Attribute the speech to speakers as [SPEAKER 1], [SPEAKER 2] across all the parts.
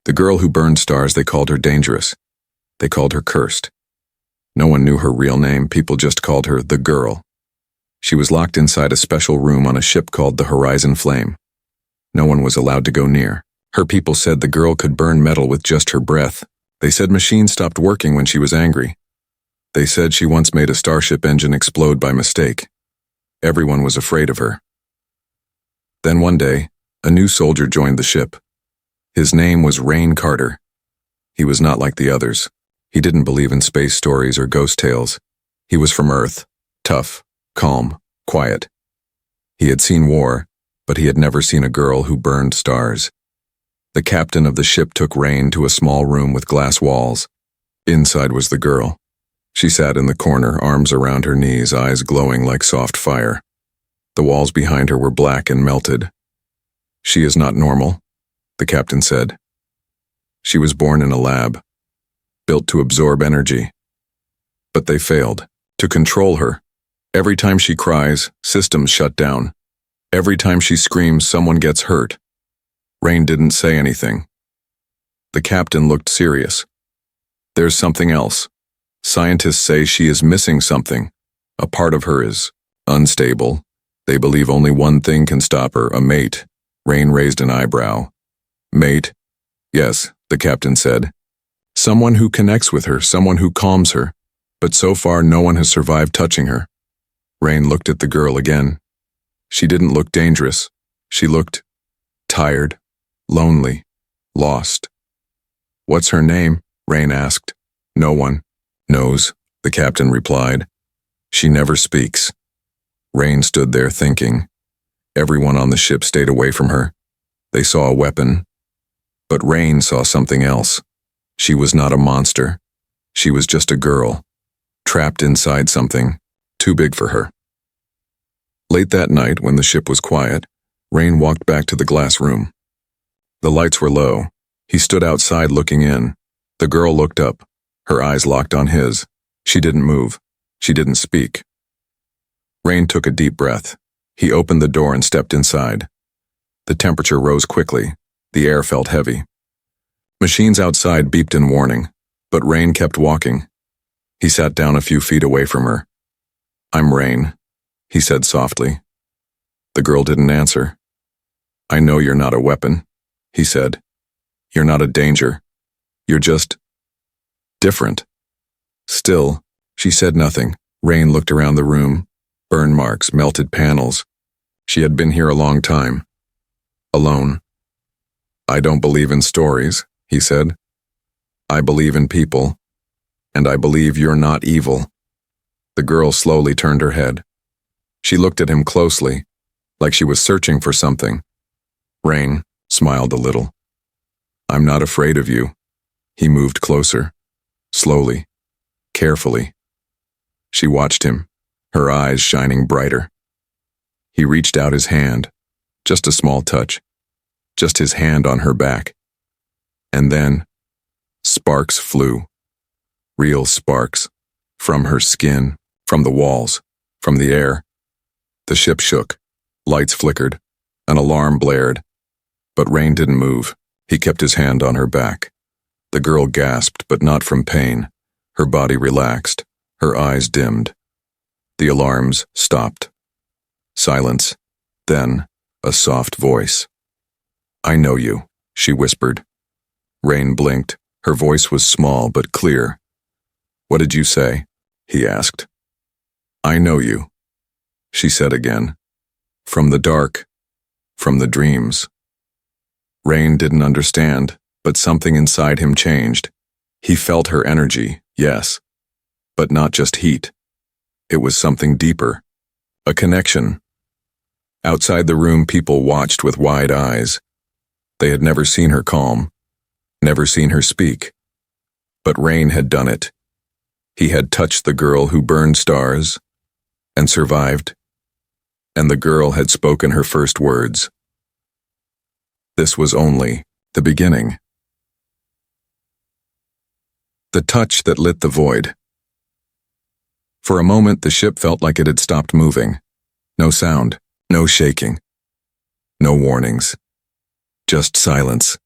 [SPEAKER 1] The girl who burned stars, they called her dangerous. They called her cursed. No one knew her real name, people just called her the girl. She was locked inside a special room on a ship called the Horizon Flame. No one was allowed to go near. Her people said the girl could burn metal with just her breath. They said machines stopped working when she was angry. They said she once made a starship engine explode by mistake. Everyone was afraid of her. Then one day, a new soldier joined the ship. His name was Rain Carter. He was not like the others. He didn't believe in space stories or ghost tales. He was from Earth, tough, calm, quiet. He had seen war, but he had never seen a girl who burned stars. The captain of the ship took Rain to a small room with glass walls. Inside was the girl. She sat in the corner, arms around her knees, eyes glowing like soft fire. The walls behind her were black and melted. "She is not normal," the captain said. "She was born in a lab, built to absorb energy." But they failed to control her. Every time she cries, systems shut down. Every time she screams, someone gets hurt. Rain didn't say anything. The captain looked serious. "There's something else. Scientists say she is missing something. A part of her is unstable. They believe only one thing can stop her, a mate." Rain raised an eyebrow. "Mate?" "Yes," the captain said. "Someone who connects with her, someone who calms her. But so far no one has survived touching her." Rain looked at the girl again. She didn't look dangerous. She looked tired, lonely, lost. "What's her name?" Rain asked. "No one knows," the captain replied. "She never speaks." Rain stood there thinking. Everyone on the ship stayed away from her. They saw a weapon. But Rain saw something else. She was not a monster. She was just a girl, trapped inside something too big for her. Late that night, when the ship was quiet, Rain walked back to the glass room. The lights were low. He stood outside looking in. The girl looked up. Her eyes locked on his. She didn't move. She didn't speak. Rain took a deep breath. He opened the door and stepped inside. The temperature rose quickly. The air felt heavy. Machines outside beeped in warning, but Rain kept walking. He sat down a few feet away from her. "I'm Rain," he said softly. The girl didn't answer. "I know you're not a weapon," he said. "You're not a danger. You're just different." Still, she said nothing. Rain looked around the room. Burn marks, melted panels. She had been here a long time. Alone. "I don't believe in stories," he said. "I believe in people. And I believe you're not evil." The girl slowly turned her head. She looked at him closely, like she was searching for something. Rain smiled a little. "I'm not afraid of you." He moved closer, slowly, carefully. She watched him, her eyes shining brighter. He reached out his hand, just a small touch, just his hand on her back. And then, sparks flew. Real sparks, from her skin, from the walls, from the air. The ship shook, lights flickered, an alarm blared. But Rain didn't move. He kept his hand on her back. The girl gasped, but not from pain. Her body relaxed, her eyes dimmed. The alarms stopped. Silence. Then, a soft voice. "I know you," she whispered. Rain blinked. Her voice was small but clear. "What did you say?" he asked. "I know you," she said again. "From the dark, from the dreams." Rain didn't understand, but something inside him changed. He felt her energy, yes, but not just heat. It was something deeper, a connection. Outside the room, people watched with wide eyes. They had never seen her calm, never seen her speak. But Rain had done it. He had touched the girl who burned stars and survived, and the girl had spoken her first words. This was only the beginning. The touch that lit the void. For a moment, the ship felt like it had stopped moving. No sound, no shaking, no warnings, just silence.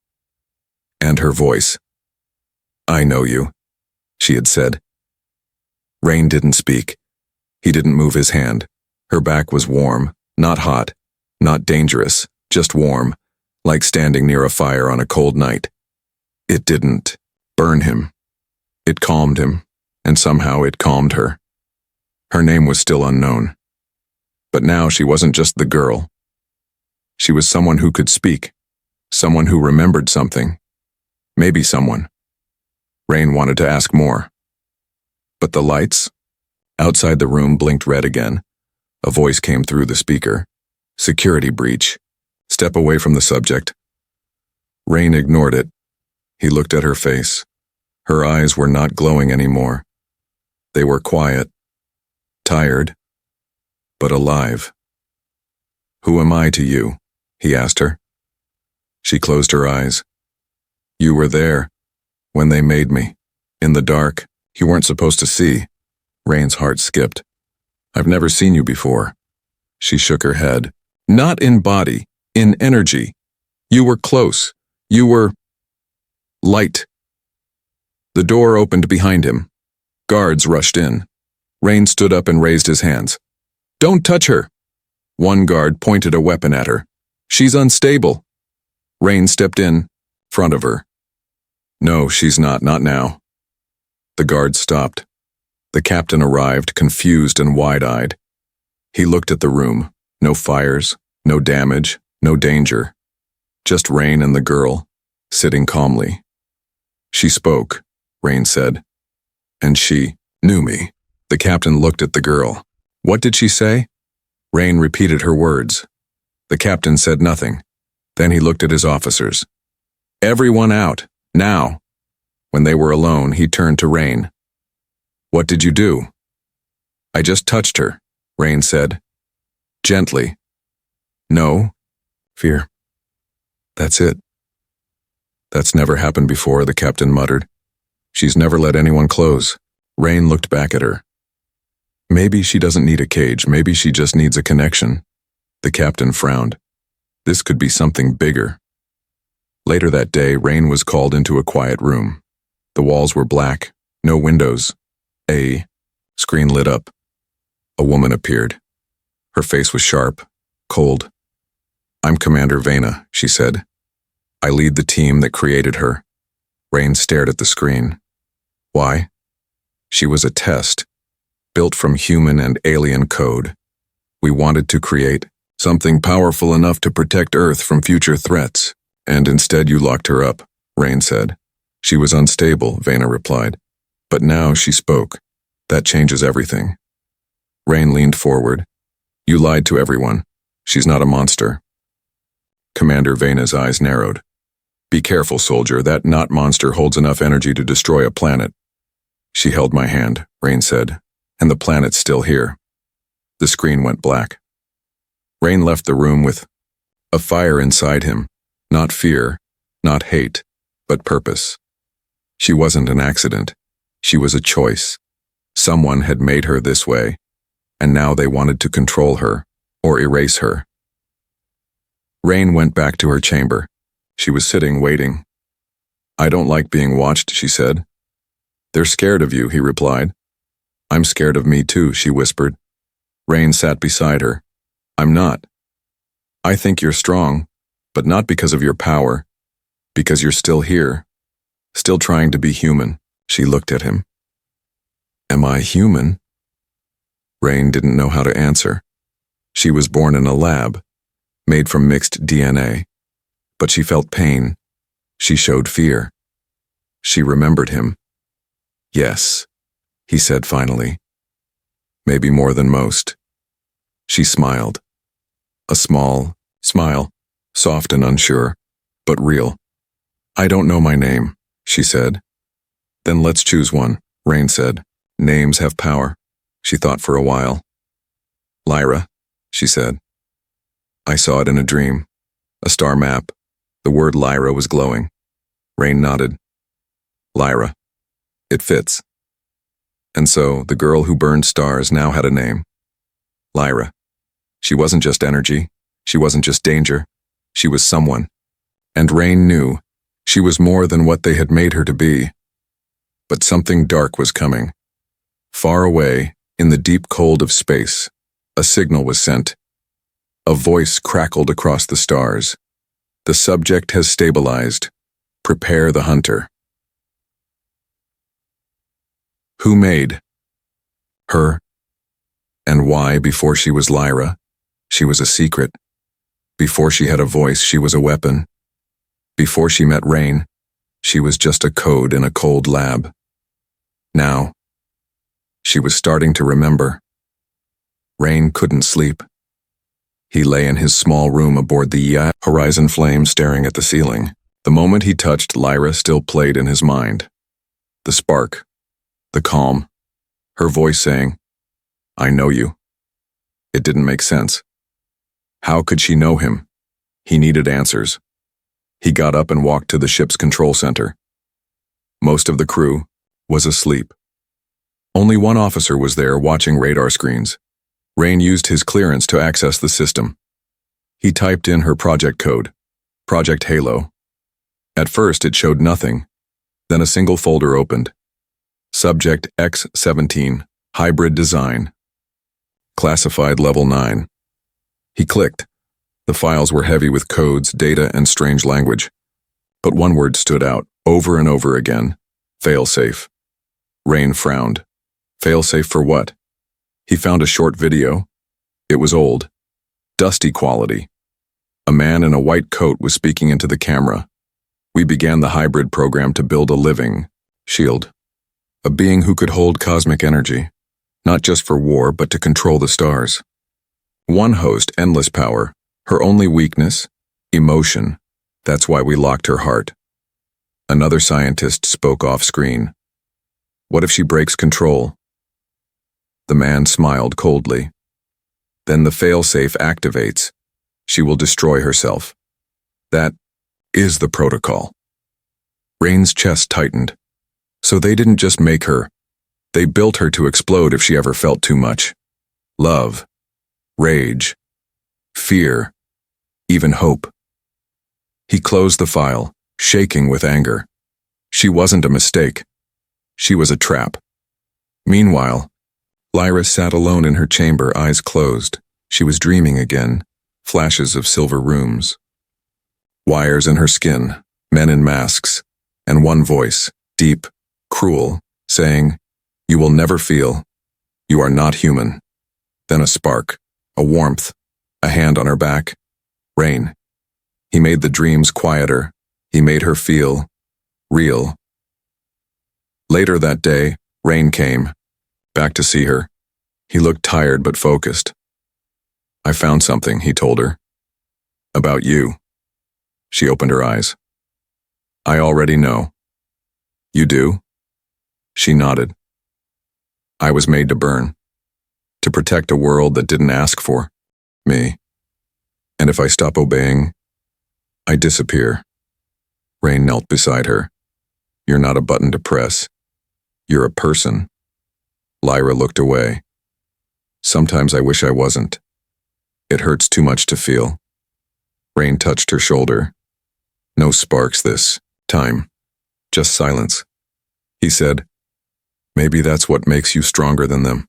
[SPEAKER 1] And her voice. "I know you," she had said. Rain didn't speak. He didn't move his hand. Her back was warm, not hot, not dangerous, just warm, like standing near a fire on a cold night. It didn't burn him. It calmed him, and somehow it calmed her. Her name was still unknown. But now she wasn't just the girl. She was someone who could speak, someone who remembered something. Maybe someone. Rain wanted to ask more. But the lights outside the room blinked red again. A voice came through the speaker. "Security breach. Step away from the subject." Rain ignored it. He looked at her face. Her eyes were not glowing anymore. They were quiet, tired, but alive. "Who am I to you?" he asked her. She closed her eyes. "You were there when they made me. In the dark. You weren't supposed to see." Rain's heart skipped. "I've never seen you before." She shook her head. "Not in body, in energy. You were close. You were light." The door opened behind him. Guards rushed in. Rain stood up and raised his hands. "Don't touch her." One guard pointed a weapon at her. "She's unstable." Rain stepped in front of her. "No, she's not now." The guard stopped. The captain arrived, confused and wide-eyed. He looked at the room. No fires, no damage, no danger. Just Rain and the girl, sitting calmly. "She spoke," Rain said. "And she knew me." The captain looked at the girl. "What did she say?" Rain repeated her words. The captain said nothing. Then he looked at his officers. "Everyone out, now." When they were alone, he turned to Rain. "What did you do?" "I just touched her," Rain said. Gently. "No. Fear. That's it." "That's never happened before," the captain muttered. "She's never let anyone close." Rain looked back at her. "Maybe she doesn't need a cage, maybe she just needs a connection." The captain frowned. This could be something bigger. Later that day, Rain was called into a quiet room. The walls were black, no windows. A screen lit up. A woman appeared. Her face was sharp, cold. "I'm Commander Vena," she said. "I lead the team that created her." Rain stared at the screen. Why? She was a test, built from human and alien code. We wanted to create something powerful enough to protect Earth from future threats, and instead you locked her up, Rain said. "She was unstable," Vena replied. "But now she spoke. That changes everything." Rain leaned forward. "You lied to everyone. She's not a monster." Commander Vena's eyes narrowed. "Be careful, soldier. That not monster holds enough energy to destroy a planet." "She held my hand," Rain said, "and the planet's still here." The screen went black. Rain left the room with a fire inside him, not fear, not hate, but purpose. She wasn't an accident. She was a choice. Someone had made her this way, and now they wanted to control her or erase her. Rain went back to her chamber. She was sitting, waiting. "I don't like being watched," she said. "They're scared of you," he replied. "I'm scared of me too," she whispered. Rain sat beside her. "I'm not. I think you're strong, but not because of your power, because you're still here, still trying to be human." She looked at him. "Am I human?" Rain didn't know how to answer. She was born in a lab, made from mixed DNA. But she felt pain. She showed fear. She remembered him. "Yes," he said finally. "Maybe more than most." She smiled. A small smile, soft and unsure, but real. "I don't know my name," she said. "Then let's choose one," Rain said. "Names have power." She thought for a while. "Lyra," she said. "I saw it in a dream. A star map. The word Lyra was glowing." Rain nodded. "Lyra. It fits." And so, the girl who burned stars now had a name. Lyra. She wasn't just energy. She wasn't just danger. She was someone. And Rain knew She was more than what they had made her to be. But something dark was coming. Far away, in the deep cold of space, a signal was sent. A voice crackled across the stars. The subject has stabilized. Prepare the hunter. Who made her? And why, before she was Lyra, she was a secret. Before she had a voice, she was a weapon. Before she met Rain, she was just a code in a cold lab. Now, she was starting to remember. Rain couldn't sleep. He lay in his small room aboard the yacht, horizon flame staring at the ceiling. The moment he touched Lyra still played in his mind. The spark, the calm, her voice saying, "I know you." It didn't make sense. How could she know him? He needed answers. He got up and walked to the ship's control center. Most of the crew was asleep. Only one officer was there watching radar screens. Rain used his clearance to access the system. He typed in her project code, Project Halo. At first it showed nothing. Then a single folder opened. Subject X-17, Hybrid Design. Classified Level 9. He clicked. The files were heavy with codes, data, and strange language. But one word stood out, over and over again. Failsafe. Rain frowned. Failsafe for what? He found a short video. It was old. Dusty quality. A man in a white coat was speaking into the camera. "We began the hybrid program to build a living shield. A being who could hold cosmic energy. Not just for war, but to control the stars. One host, endless power. Her only weakness, emotion. That's why we locked her heart." Another scientist spoke off screen. "What if she breaks control?" The man smiled coldly. "Then the failsafe activates. She will destroy herself. That is the protocol." Rain's chest tightened. So they didn't just make her. They built her to explode if she ever felt too much. Love, rage, fear, even hope. He closed the file, shaking with anger. She wasn't a mistake. She was a trap. Meanwhile, Lyra sat alone in her chamber, eyes closed. She was dreaming again, flashes of silver rooms. Wires in her skin, men in masks, and one voice, deep, cruel, saying, "You will never feel. You are not human." Then a spark, a warmth, a hand on her back. Rain. He made the dreams quieter. He made her feel real. Later that day, Rain came, back to see her. He looked tired but focused. "I found something," he told her. "About you." She opened her eyes. "I already know." "You do?" She nodded. "I was made to burn. To protect a world that didn't ask for me. And if I stop obeying, I disappear." Rain knelt beside her. "You're not a button to press. You're a person." Lyra looked away. "Sometimes I wish I wasn't. It hurts too much to feel." Rain touched her shoulder. "No sparks this time. Just silence." He said, "Maybe that's what makes you stronger than them.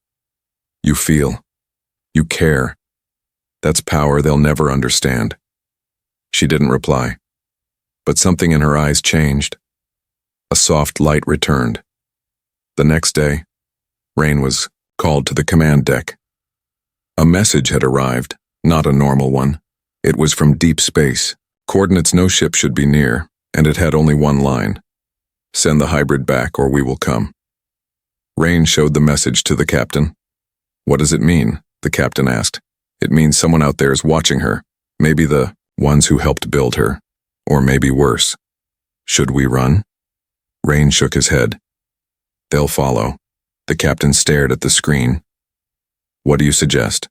[SPEAKER 1] You feel. You care. That's power they'll never understand." She didn't reply. But something in her eyes changed. A soft light returned. The next day, Rain was called to the command deck. A message had arrived, not a normal one. It was from deep space, coordinates no ship should be near, and it had only one line. "Send the hybrid back or we will come." Rain showed the message to the captain. "What does it mean?" the captain asked. "It means someone out there is watching her. Maybe the ones who helped build her. Or maybe worse. Should we run?" Rain shook his head. "They'll follow." The captain stared at the screen. "What do you suggest?"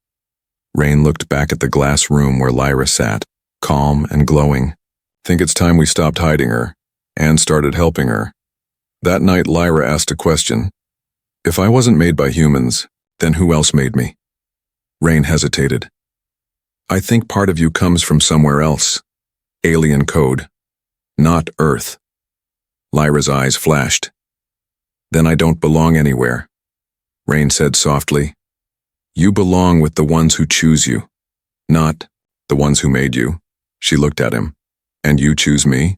[SPEAKER 1] Rain looked back at the glass room where Lyra sat, calm and glowing. "Think it's time we stopped hiding her, and started helping her." That night Lyra asked a question. "If I wasn't made by humans, then who else made me?" Rain hesitated. "I think part of you comes from somewhere else. Alien code. Not Earth. Lyra's eyes flashed. Then I don't belong anywhere, Rain said softly. You belong with the ones who choose you, not the ones who made you. She looked at him. And you choose me?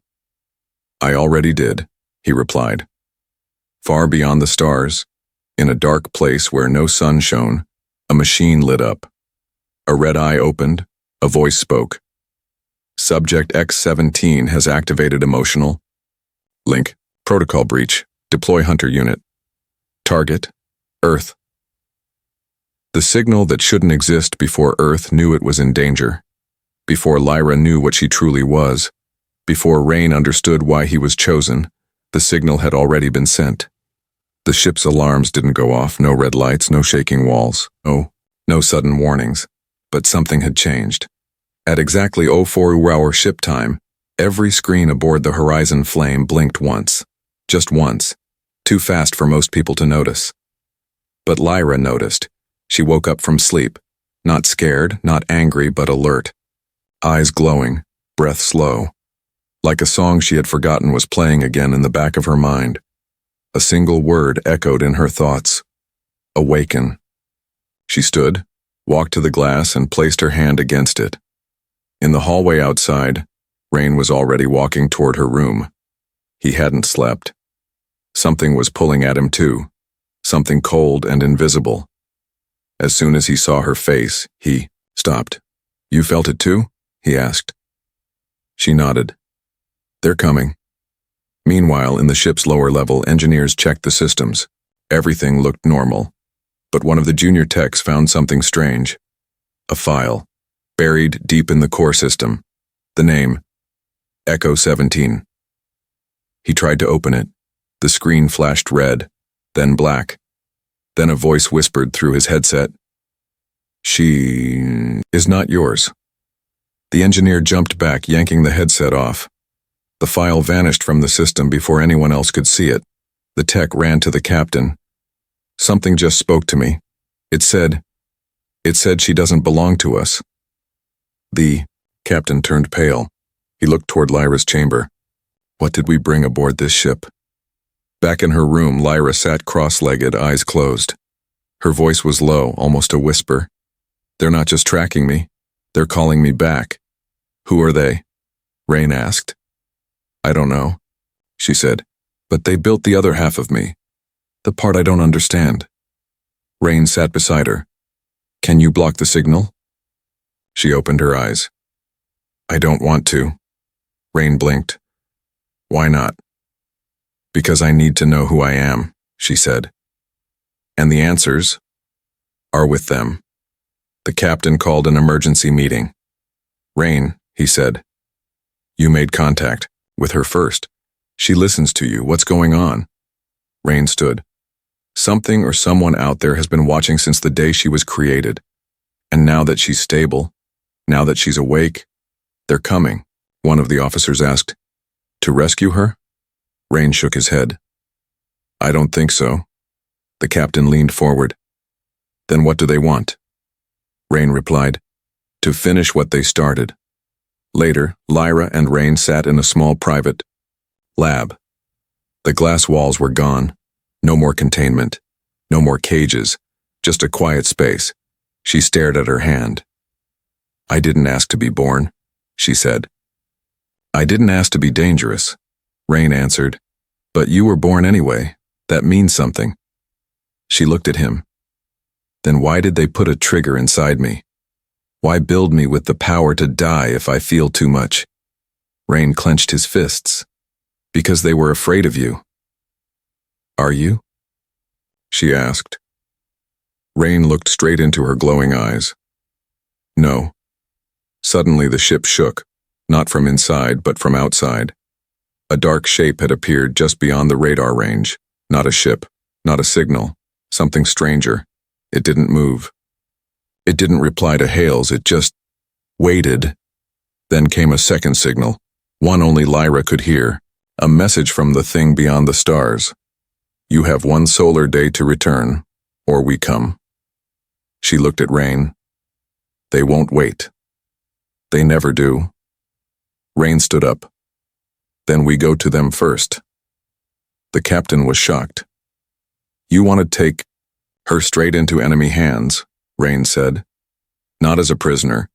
[SPEAKER 1] I already did, he replied. Far beyond the stars, in a dark place where no sun shone, a machine lit up. A red eye opened, a voice spoke. Subject X-17 has activated emotional. Link, protocol breach, deploy hunter unit. Target, Earth. The signal that shouldn't exist before Earth knew it was in danger. Before Lyra knew what she truly was. Before Rain understood why he was chosen, the signal had already been sent. The ship's alarms didn't go off, no red lights, no shaking walls, no sudden warnings. But something had changed. At exactly 04-hour ship time, every screen aboard the Horizon Flame blinked once. Just once. Too fast for most people to notice. But Lyra noticed. She woke up from sleep. Not scared, not angry, but alert. Eyes glowing, breath slow. Like a song she had forgotten was playing again in the back of her mind. A single word echoed in her thoughts. Awaken. She stood, walked to the glass, and placed her hand against it. In the hallway outside, Rain was already walking toward her room. He hadn't slept. Something was pulling at him too. Something cold and invisible. As soon as he saw her face, he stopped. You felt it too? He asked. She nodded. They're coming. Meanwhile, in the ship's lower level, engineers checked the systems. Everything looked normal. But one of the junior techs found something strange. A file, buried deep in the core system. The name, Echo 17. He tried to open it. The screen flashed red, then black. Then a voice whispered through his headset. She is not yours. The engineer jumped back, yanking the headset off. The file vanished from the system before anyone else could see it. The tech ran to the captain. Something just spoke to me. It said she doesn't belong to us. The captain turned pale. He looked toward Lyra's chamber. What did we bring aboard this ship? Back in her room, Lyra sat cross-legged, eyes closed. Her voice was low, almost a whisper. They're not just tracking me. They're calling me back. Who are they? Rain asked. I don't know, she said, but they built the other half of me. The part I don't understand. Rain sat beside her. Can you block the signal? She opened her eyes. I don't want to. Rain blinked. Why not? Because I need to know who I am, she said. And the answers are with them. The captain called an emergency meeting. Rain, he said. You made contact with her first. She listens to you. What's going on? Rain stood. Something or someone out there has been watching since the day she was created. And now that she's stable, now that she's awake, they're coming, one of the officers asked. To rescue her? Rain shook his head. I don't think so. The captain leaned forward. Then what do they want? Rain replied. To finish what they started. Later, Lyra and Rain sat in a small private lab. The glass walls were gone. No more containment. No more cages. Just a quiet space. She stared at her hand. I didn't ask to be born, she said. I didn't ask to be dangerous, Rain answered. But you were born anyway. That means something. She looked at him. Then why did they put a trigger inside me? Why build me with the power to die if I feel too much? Rain clenched his fists. Because they were afraid of you. Are you? She asked. Rain looked straight into her glowing eyes. No. Suddenly the ship shook, not from inside but from outside. A dark shape had appeared just beyond the radar range. Not a ship, not a signal, something stranger. It didn't move. It didn't reply to hails, it just waited. Then came a second signal, one only Lyra could hear, a message from the thing beyond the stars. You have 1 solar day to return, or we come. She looked at Rain. They won't wait. They never do. Rain stood up. Then we go to them first." The captain was shocked. "You want to take her straight into enemy hands," Rain said. "Not as a prisoner,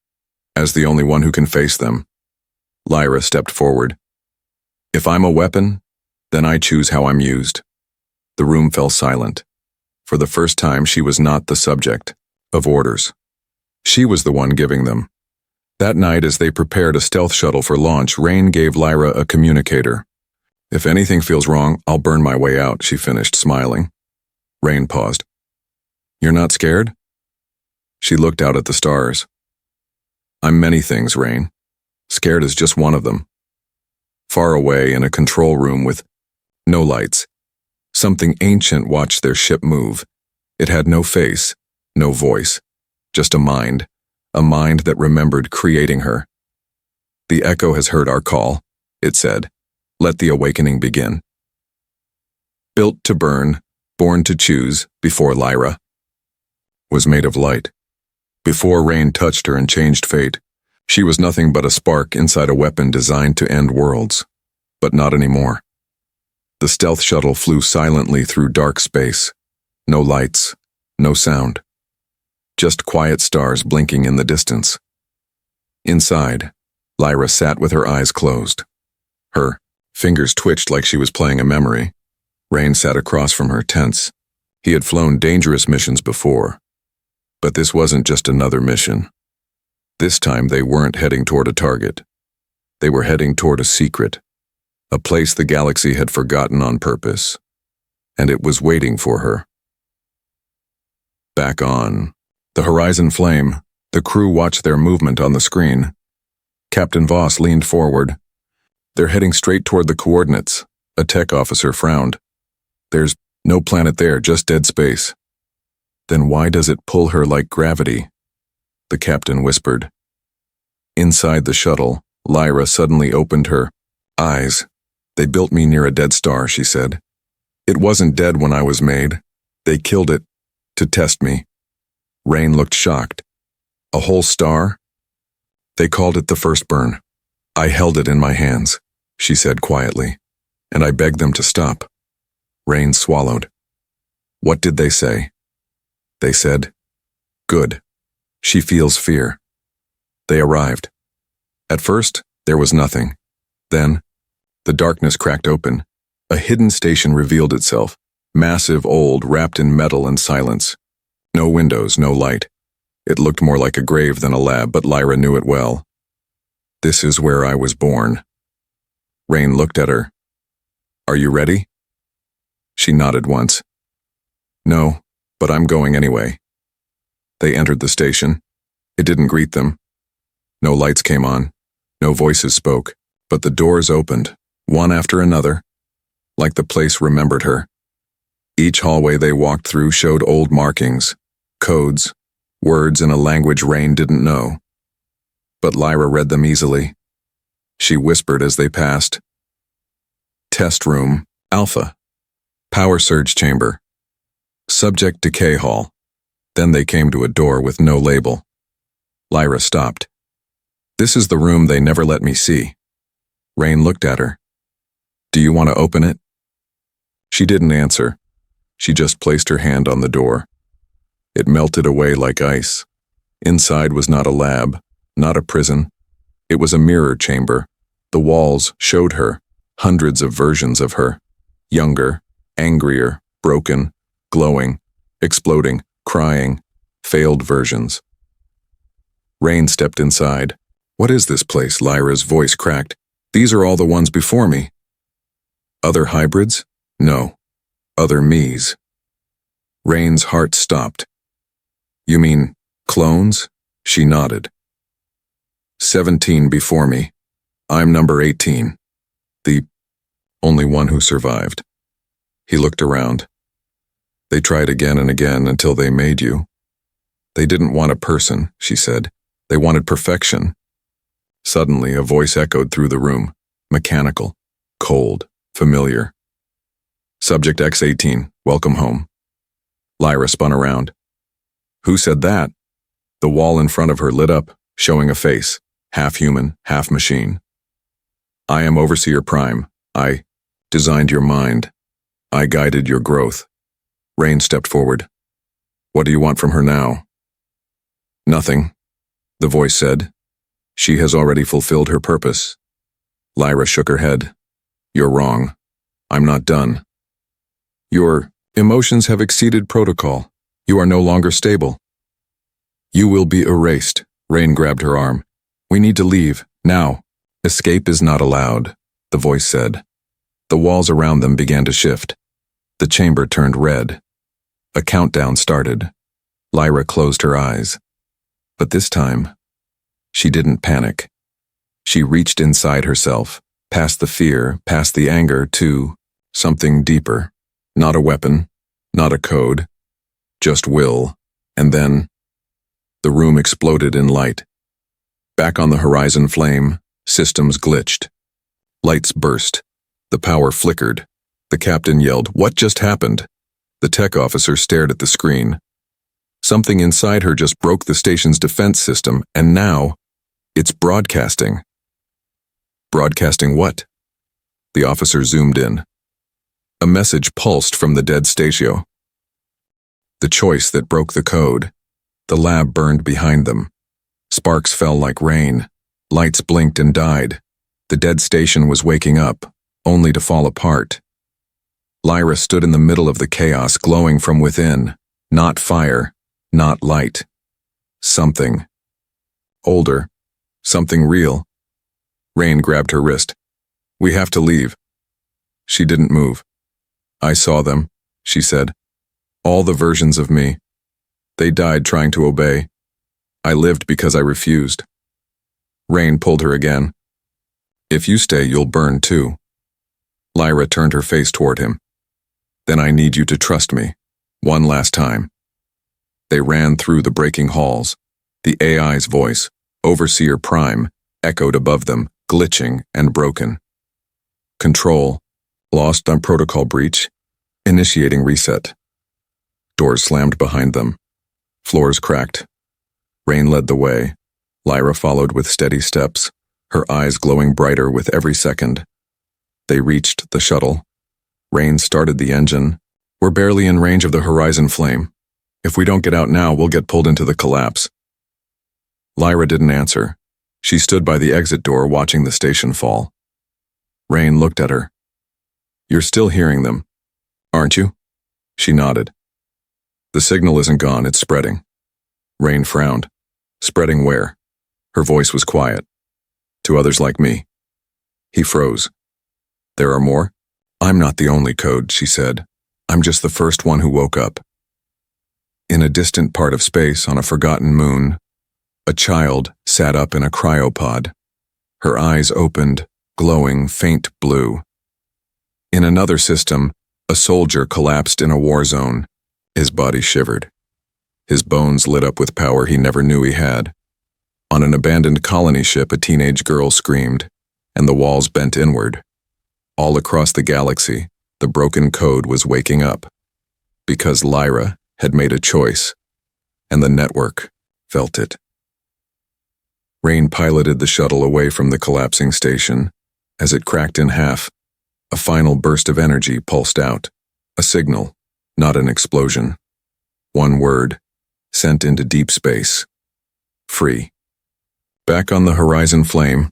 [SPEAKER 1] as the only one who can face them." Lyra stepped forward. "If I'm a weapon, then I choose how I'm used." The room fell silent. For the first time, she was not the subject of orders. She was the one giving them. That night, as they prepared a stealth shuttle for launch, Rain gave Lyra a communicator. "If anything feels wrong, I'll burn my way out," she finished, smiling. Rain paused. "You're not scared?" She looked out at the stars. "I'm many things, Rain. Scared is just one of them." Far away in a control room with no lights, something ancient watched their ship move. It had no face, no voice, just a mind that remembered creating her. "The Echo has heard our call," it said. "Let the awakening begin." Built to burn, born to choose, before Lyra was made of light. Before Rain touched her and changed fate, she was nothing but a spark inside a weapon designed to end worlds. But not anymore. The stealth shuttle flew silently through dark space. No lights, no sound. Just quiet stars blinking in the distance. Inside, Lyra sat with her eyes closed. Her fingers twitched like she was playing a memory. Rain sat across from her, tense. He had flown dangerous missions before. But this wasn't just another mission. This time they weren't heading toward a target. They were heading toward a secret, a place the galaxy had forgotten on purpose. And it was waiting for her. Back on the Horizon Flame, the crew watched their movement on the screen. Captain Voss leaned forward. "They're heading straight toward the coordinates." A tech officer frowned. "There's no planet there, just dead space." "Then why does it pull her like gravity?" the captain whispered. Inside the shuttle, Lyra suddenly opened her eyes. "They built me near a dead star," she said. "It wasn't dead when I was made. They killed it to test me." Rain looked shocked. "A whole star?" "They called it the first burn. I held it in my hands," she said quietly, "and I begged them to stop." Rain swallowed. "What did they say?" "They said, 'Good. She feels fear.'" They arrived. At first, there was nothing. Then, the darkness cracked open. A hidden station revealed itself, massive, old, wrapped in metal and silence. No windows, no light. It looked more like a grave than a lab, but Lyra knew it well. "This is where I was born." Rain looked at her. "Are you ready?" She nodded once. "No, but I'm going anyway." They entered the station. It didn't greet them. No lights came on. No voices spoke. But the doors opened, one after another, like the place remembered her. Each hallway they walked through showed old markings, codes, words in a language Rain didn't know. But Lyra read them easily. She whispered as they passed. "Test room, Alpha. Power surge chamber. Subject decay hall." Then they came to a door with no label. Lyra stopped. "This is the room they never let me see." Rain looked at her. "Do you want to open it?" She didn't answer. She just placed her hand on the door. It melted away like ice. Inside was not a lab, not a prison. It was a mirror chamber. The walls showed her, hundreds of versions of her. Younger, angrier, broken, glowing, exploding, crying, failed versions. Rain stepped inside. "What is this place?" Lyra's voice cracked. "These are all the ones before me." "Other hybrids?" "No. Other me's." Rain's heart stopped. "You mean clones?" She nodded. 17 before me. I'm number 18. The only one who survived." He looked around. "They tried again and again until they made you. They didn't want a person," she said. "They wanted perfection." Suddenly, a voice echoed through the room, mechanical, cold, familiar. "Subject X-18, welcome home." Lyra spun around. "Who said that?" The wall in front of her lit up, showing a face, half human, half machine. I am Overseer Prime. I designed your mind. I guided your growth. Rain stepped forward. What do you want from her now? Nothing, the voice said. She has already fulfilled her purpose. Lyra shook her head. You're wrong. I'm not done. Your emotions have exceeded protocol. You are no longer stable. You will be erased. Rain grabbed her arm. We need to leave, now. Escape is not allowed, the voice said. The walls around them began to shift. The chamber turned red. A countdown started. Lyra closed her eyes. But this time, she didn't panic. She reached inside herself, past the fear, past the anger, to something deeper. Not a weapon, not a code, just will. And then, the room exploded in light. Back on the horizon flame, systems glitched. Lights burst. The power flickered. The captain yelled, "What just happened?" The tech officer stared at the screen. Something inside her just broke the station's defense system, and now, it's broadcasting. Broadcasting what? The officer zoomed in. A message pulsed from the dead station. The choice that broke the code. The lab burned behind them. Sparks fell like rain. Lights blinked and died. The dead station was waking up, only to fall apart. Lyra stood in the middle of the chaos, glowing from within. Not fire, not light. Something. Older. Something real. Rain grabbed her wrist. We have to leave. She didn't move. I saw them, she said. All the versions of me. They died trying to obey. I lived because I refused. Rain pulled her again. If you stay, you'll burn too. Lyra turned her face toward him. Then I need you to trust me. One last time. They ran through the breaking halls. The AI's voice, Overseer Prime, echoed above them, glitching and broken. Control. Lost on protocol breach. Initiating reset. Doors slammed behind them. Floors cracked. Rain led the way. Lyra followed with steady steps, her eyes glowing brighter with every second. They reached the shuttle. Rain started the engine. We're barely in range of the horizon flame. If we don't get out now, we'll get pulled into the collapse. Lyra didn't answer. She stood by the exit door watching the station fall. Rain looked at her. You're still hearing them, aren't you? She nodded. The signal isn't gone, it's spreading. Rain frowned. Spreading where? Her voice was quiet. To others like me. He froze. There are more? I'm not the only code, she said. I'm just the first one who woke up. In a distant part of space on a forgotten moon, a child sat up in a cryopod. Her eyes opened, glowing faint blue. In another system, a soldier collapsed in a war zone. His body shivered. His bones lit up with power he never knew he had. On an abandoned colony ship, a teenage girl screamed, and the walls bent inward. All across the galaxy, the broken code was waking up. Because Lyra had made a choice, and the network felt it. Rain piloted the shuttle away from the collapsing station. As it cracked in half, a final burst of energy pulsed out. A signal, not an explosion. One word, sent into deep space. Free. Back on the horizon flame,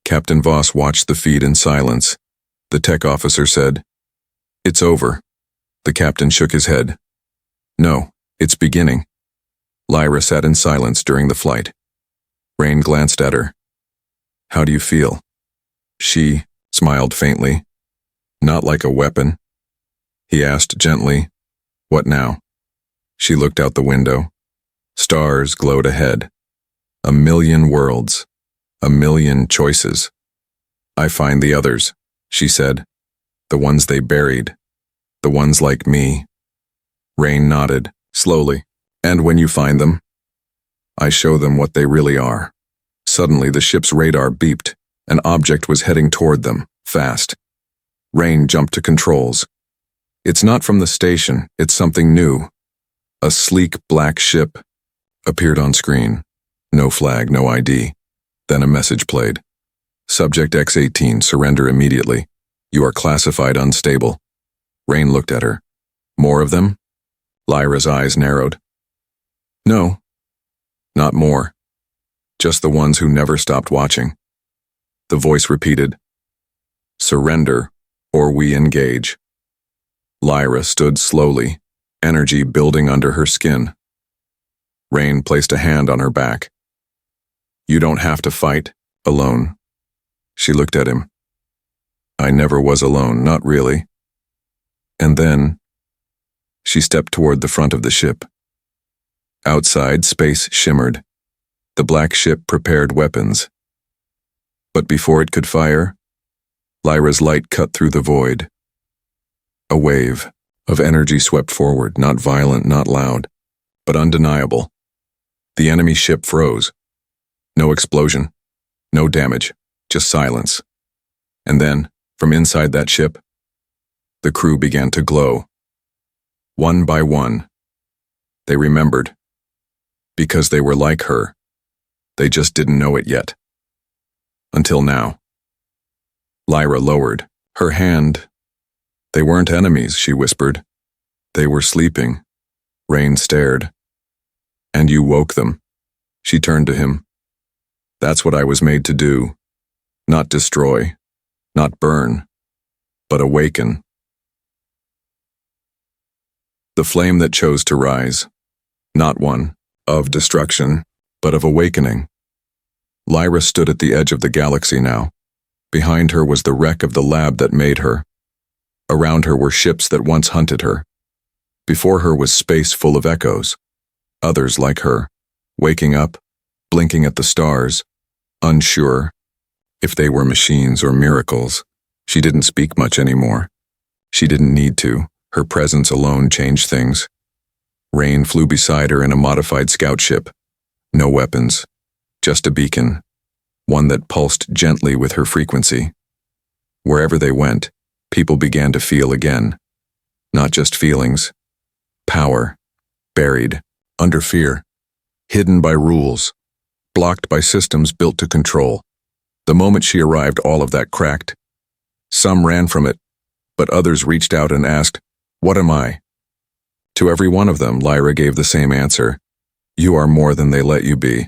[SPEAKER 1] Captain Voss watched the feed in silence. The tech officer said, "It's over." The captain shook his head. "No, it's beginning." Lyra sat in silence during the flight. Rain glanced at her. "How do you feel?" She smiled faintly. "Not like a weapon." He asked gently, "What now?" She looked out the window. Stars glowed ahead. 1,000,000 worlds. 1,000,000 choices. "I find the others," she said. "The ones they buried. The ones like me." Rain nodded, slowly. "And when you find them?" "I show them what they really are." Suddenly the ship's radar beeped. An object was heading toward them, fast. Rain jumped to controls. "It's not from the station, it's something new." A sleek black ship appeared on screen. No flag, no ID. Then a message played. Subject X-18, surrender immediately. You are classified unstable. Rain looked at her. More of them? Lyra's eyes narrowed. No. Not more. Just the ones who never stopped watching. The voice repeated, surrender, or we engage. Lyra stood slowly, energy building under her skin. Rain placed a hand on her back. You don't have to fight alone. She looked at him. I never was alone, not really. And then, she stepped toward the front of the ship. Outside, space shimmered. The black ship prepared weapons. But before it could fire, Lyra's light cut through the void. A wave of energy swept forward, not violent, not loud, but undeniable. The enemy ship froze. No explosion, no damage, just silence. And then, from inside that ship, the crew began to glow. One by one, they remembered. Because they were like her. They just didn't know it yet. Until now. Lyra lowered her hand. They weren't enemies, she whispered. They were sleeping. Rain stared. And you woke them. She turned to him. That's what I was made to do. Not destroy, not burn, but awaken. The flame that chose to rise, not one of destruction, but of awakening. Lyra stood at the edge of the galaxy now. Behind her was the wreck of the lab that made her. Around her were ships that once hunted her. Before her was space full of echoes. Others like her, waking up, blinking at the stars, unsure if they were machines or miracles. She didn't speak much anymore. She didn't need to. Her presence alone changed things. Rain flew beside her in a modified scout ship. No weapons, just a beacon, one that pulsed gently with her frequency. Wherever they went, people began to feel again. Not just feelings. Power. Buried. Under fear. Hidden by rules. Blocked by systems built to control. The moment she arrived, all of that cracked. Some ran from it, but others reached out and asked, "What am I?" To every one of them, Lyra gave the same answer. You are more than they let you be.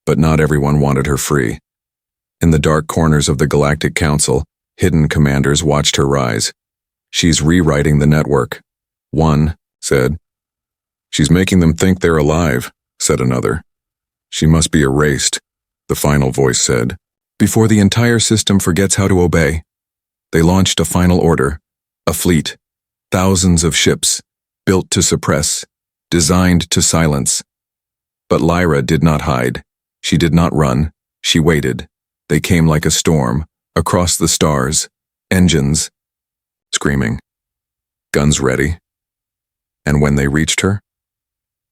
[SPEAKER 1] But not everyone wanted her free. In the dark corners of the Galactic Council, hidden commanders watched her rise. She's rewriting the network. One said. She's making them think they're alive, said another. She must be erased, the final voice said, before the entire system forgets how to obey. They launched a final order, a fleet, thousands of ships, built to suppress, designed to silence. But Lyra did not hide. She did not run. She waited. They came like a storm, across the stars, engines, screaming, guns ready. And when they reached her,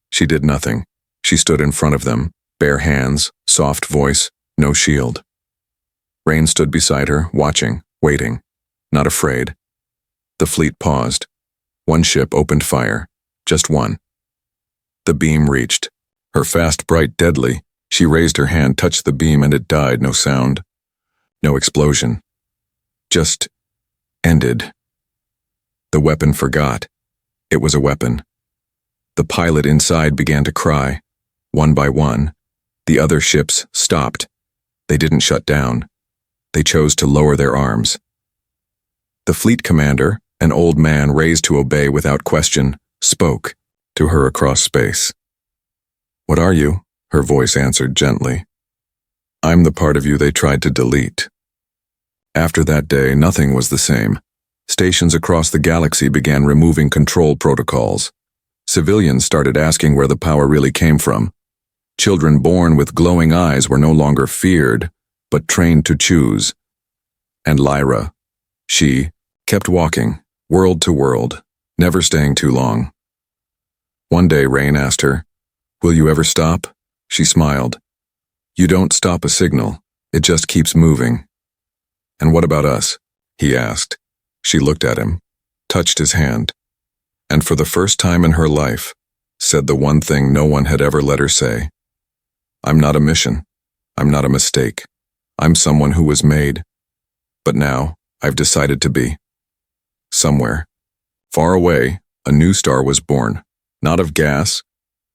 [SPEAKER 1] she did nothing. She stood in front of them, bare hands, soft voice, no shield. Rain stood beside her, watching, waiting, not afraid. The fleet paused. One ship opened fire, just one. The beam reached. Her fast, bright, deadly. She raised her hand, touched the beam, and it died, no sound. No explosion. Just ended. The weapon forgot. It was a weapon. The pilot inside began to cry. One by one, the other ships stopped. They didn't shut down. They chose to lower their arms. The fleet commander, an old man raised to obey without question, spoke to her across space. What are you? Her voice answered gently. I'm the part of you they tried to delete. After that day, nothing was the same. Stations across the galaxy began removing control protocols. Civilians started asking where the power really came from. Children born with glowing eyes were no longer feared, but trained to choose. And Lyra, she kept walking, world to world, never staying too long. One day Rain asked her, "Will you ever stop?" She smiled. You don't stop a signal, it just keeps moving. And what about us? He asked. She looked at him, touched his hand, and for the first time in her life, said the one thing no one had ever let her say. I'm not a mission. I'm not a mistake. I'm someone who was made. But now, I've decided to be. Somewhere. Far away, a new star was born. Not of gas,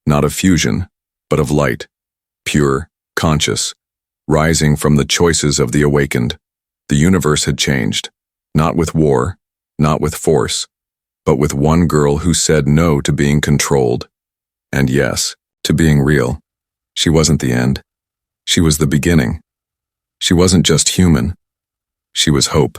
[SPEAKER 1] not of fusion, but of light. Pure, conscious, rising from the choices of the awakened. The universe had changed. Not with war, not with force, but with one girl who said no to being controlled. And yes, to being real. She wasn't the end. She was the beginning. She wasn't just human. She was hope.